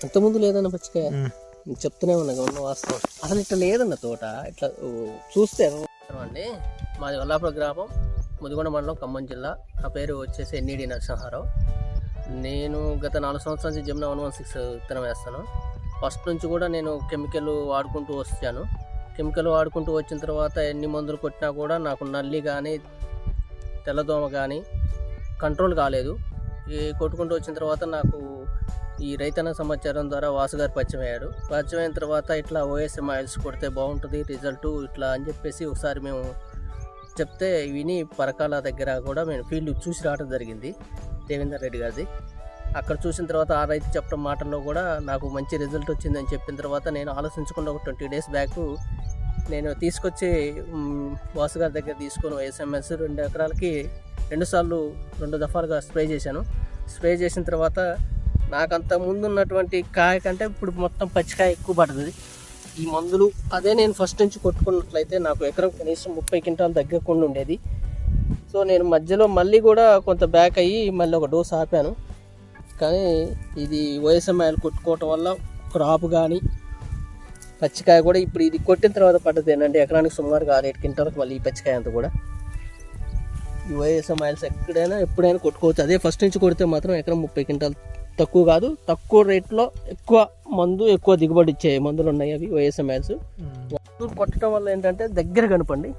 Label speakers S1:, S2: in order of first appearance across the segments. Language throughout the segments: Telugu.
S1: అంతకుముందు లేదన్న పచ్చికాయ చెప్తూనే ఉన్నా ఉన్న వాస్తవం. అసలు ఇట్లా లేదన్న తోట ఇట్లా చూస్తే అండి. మాది వల్లాపురం గ్రామం, ముదిగొండ మండలం, ఖమ్మం జిల్లా. నా పేరు వచ్చేసి ఎన్ఈడి నరసింహారావు. నేను గత 4 సంవత్సరాల నుంచి జమునా 116 విత్తనం వేస్తాను. ఫస్ట్ నుంచి కూడా నేను కెమికల్ వాడుకుంటూ వచ్చాను. కెమికల్ వాడుకుంటూ వచ్చిన తర్వాత ఎన్ని మందులు కొట్టినా కూడా నాకు నల్లి కానీ తెల్లదోమ కానీ కంట్రోల్ కాలేదు. ఈ కొట్టుకుంటూ వచ్చిన తర్వాత నాకు ఈ రైతన్న సమాచారం ద్వారా వాసుగారు పరిచయం అయ్యాడు. పరిచయం అయిన తర్వాత ఇట్లా ఓఎస్ఎం ఆయిల్స్ కొడితే బాగుంటుంది రిజల్ట్ ఇట్లా అని చెప్పేసి ఒకసారి మేము చెప్తే విని పరకాల దగ్గర కూడా మేము ఫీల్డ్ చూసి రావడం జరిగింది, దేవేందర్ రెడ్డి గారిది. అక్కడ చూసిన తర్వాత ఆ రైతు చెప్పడం మాటల్లో కూడా నాకు మంచి రిజల్ట్ వచ్చిందని చెప్పిన తర్వాత నేను ఆలోచించకుండా ఒక 20 days బ్యాక్ నేను తీసుకొచ్చి వాసుగారి దగ్గర తీసుకొని ఓఎస్ఎంఎస్ 2 ఎకరాలకి 2 దఫాలుగా స్ప్రే చేశాను. స్ప్రే చేసిన తర్వాత నాకు అంత ముందు ఉన్నటువంటి కాయ కంటే ఇప్పుడు మొత్తం పచ్చికాయ ఎక్కువ పడుతుంది. ఈ మందులు అదే నేను ఫస్ట్ నుంచి కొట్టుకున్నట్లయితే నాకు ఎకరం కనీసం 30 క్వింటాలు తగ్గకుండా ఉండేది. సో నేను మధ్యలో మళ్ళీ కూడా కొంత బ్యాక్ అయ్యి మళ్ళీ ఒక డోస్ ఆపాను. కానీ ఇది ఓఎస్ఎం ఆయిల్ కొట్టుకోవటం వల్ల క్రాప్ కానీ పచ్చికాయ కూడా ఇప్పుడు ఇది కొట్టిన తర్వాత పడ్డది ఏంటంటే ఎకరానికి సుమారుగా 6-7 క్వింటాలకు మళ్ళీ ఈ పచ్చికాయ అంతా కూడా. ఈ ఓఎస్ఎం ఆయిల్స్ ఎప్పుడైనా కొట్టుకోవచ్చు. అదే ఫస్ట్ నుంచి కొడితే మాత్రం ఎకరం 30 క్వింటాలు తక్కువ కాదు, తక్కువ రేట్లో ఎక్కువ మందు ఎక్కువ దిగుబడి ఇచ్చే మందులు ఉన్నాయి అవి ఓఎస్ఎం ఆయిల్స్. మందులు కొట్టడం వల్ల ఏంటంటే దగ్గర కనుపండి,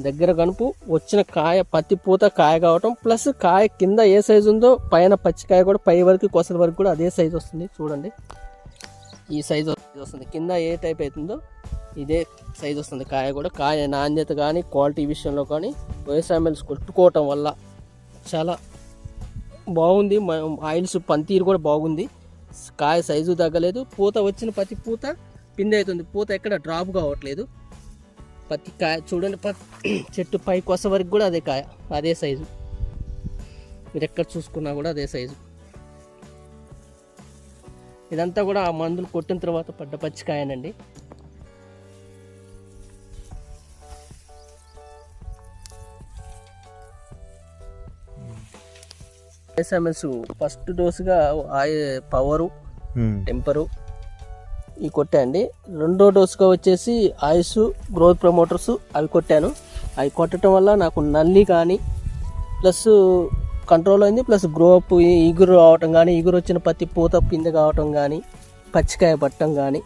S1: దగ్గర కనుపు వచ్చిన కాయ పత్తి పూత కాయ కావటం ప్లస్ కాయ కింద ఏ సైజు ఉందో పైన పచ్చికాయ కూడా పై వరకు కొసల వరకు కూడా అదే సైజు వస్తుంది. చూడండి ఈ సైజు వస్తుంది, కింద ఏ టైప్ అవుతుందో ఇదే సైజు వస్తుంది కాయ కూడా. కాయ నాణ్యత కానీ క్వాలిటీ విషయంలో కానీ ఓఎస్ఎం ఆయిల్స్ కొట్టుకోవటం వల్ల చాలా బాగుంది. ఆయిల్స్ పనితీరు కూడా బాగుంది. కాయ సైజు తగ్గలేదు, పూత వచ్చిన ప్రతి పూత పిండి అవుతుంది, పూత ఎక్కడ డ్రాప్ కావట్లేదు. ప్రతి కాయ చూడండి చెట్టు పై కొస వరకు కూడా అదే కాయ అదే సైజు, మీరు ఎక్కడ చూసుకున్నా కూడా అదే సైజు. ఇదంతా కూడా ఆ మందులు కొట్టిన తర్వాత పడ్డ పచ్చికాయనండి. ఓఎస్ఎంఎస్ ఫస్ట్ డోసుగా పవరు టెంపరు ఇవి కొట్టాయండి. 2వ డోసుగా వచ్చేసి ఆయిల్స్ గ్రోత్ ప్రమోటర్స్ అవి కొట్టాను. అవి కొట్టడం వల్ల నాకు నల్లి కానీ ప్లస్ కంట్రోల్ అయింది, ప్లస్ గ్రో అప్ ఈగురు రావటం కానీ ఈగురు వచ్చిన ప్రతి పూత పిందె కావటం కానీ పచ్చికాయ పట్టడం కానీ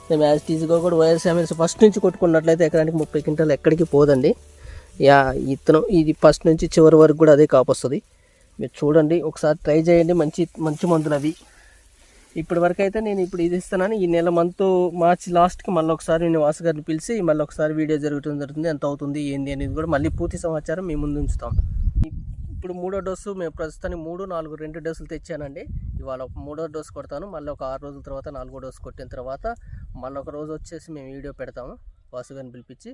S1: మేము యాజ్ టీజీగా కూడా ఓఎస్ఎంఎస్ ఫస్ట్ నుంచి కొట్టుకున్నట్లయితే ఎకరానికి 30 క్వింటాలు ఎక్కడికి పోదండి. ఇత్తనం ఇది ఫస్ట్ నుంచి చివరి వరకు కూడా అదే కాపు వస్తుంది. మీరు చూడండి ఒకసారి ట్రై చేయండి, మంచి మందులు అవి. ఇప్పటి వరకు అయితే నేను ఇప్పుడు ఇది ఇస్తున్నాను. ఈ నెల మార్చి లాస్ట్కి మళ్ళీ ఒకసారి నేను వాసుగారిని పిలిచి మళ్ళీ ఒకసారి వీడియో జరుగుతుంది, ఎంత అవుతుంది ఏంది అనేది కూడా మళ్ళీ పూర్తి సమాచారం మీ ముందు ఉంచుతాం. ఇప్పుడు 3వ డోసు మేము ప్రస్తుతానికి 3, 4, 2 డోసులు తెచ్చానండి. ఇవాళ 3వ డోసు కొడతాను, మళ్ళీ ఒక 6 రోజుల తర్వాత 4వ డోసు కొట్టిన తర్వాత మళ్ళీ ఒక రోజు వచ్చేసి మేము వీడియో పెడతాము. వాసుగారిని పిలిపించి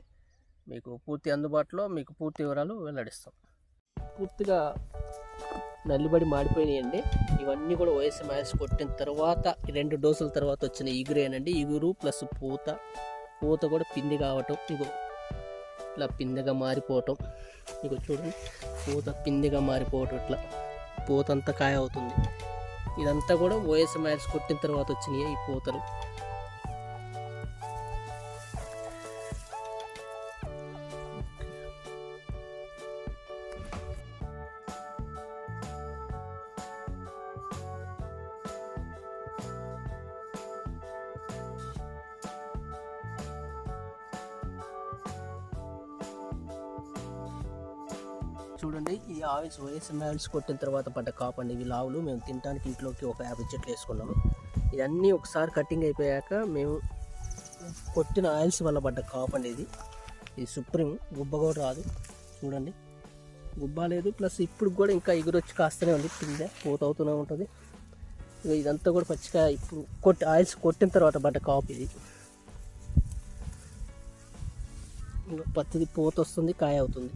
S1: మీకు పూర్తి అందుబాటులో మీకు పూర్తి వివరాలు వెల్లడిస్తాం. పూర్తిగా నల్లిబడి మాడిపోయినాయండి. ఇవన్నీ కూడా ఓఎస్ఎం ఆయిల్స్ కొట్టిన తర్వాత 2 డోసుల తర్వాత వచ్చిన ఈగురేనండి. ఈగురు ప్లస్ పూత కూడా పిండి కావటం, ఇగో ఇట్లా పిందెగా మారిపోవటం, ఇగో చూడండి పూత పిందెగా మారిపోవటం, ఇట్లా పూత అంతా కాయ అవుతుంది. ఇదంతా కూడా ఓఎస్ఎం ఆయిల్స్ కొట్టిన తర్వాత వచ్చినాయి ఈ పూతలు. చూడండి ఈ ఆయిల్స్ ఓఎస్ఎం ఆయిల్స్ కొట్టిన తర్వాత పడ్డ కాపండి. ఇవి లావులు మేము తినడానికి ఇంట్లోకి ఒక 50 చెట్లు వేసుకున్నాము. ఇవన్నీ ఒకసారి కటింగ్ అయిపోయాక మేము కొట్టిన ఆయిల్స్ వల్ల పడ్డ కాపండి. ఇది సుప్రీం, గుబ్బ కూడా రాదు. చూడండి గుబ్బ లేదు, ప్లస్ ఇప్పుడు కూడా ఇంకా ఎగురొచ్చి కాస్తూనే ఉంది, పిందె పూత అవుతూనే ఉంటుంది. ఇదంతా కూడా పచ్చికాయ ఇప్పుడు ఆయిల్స్ కొట్టిన తర్వాత పడ్డ కాపు. ఇది పచ్చిది పూత వస్తుంది, కాయ అవుతుంది.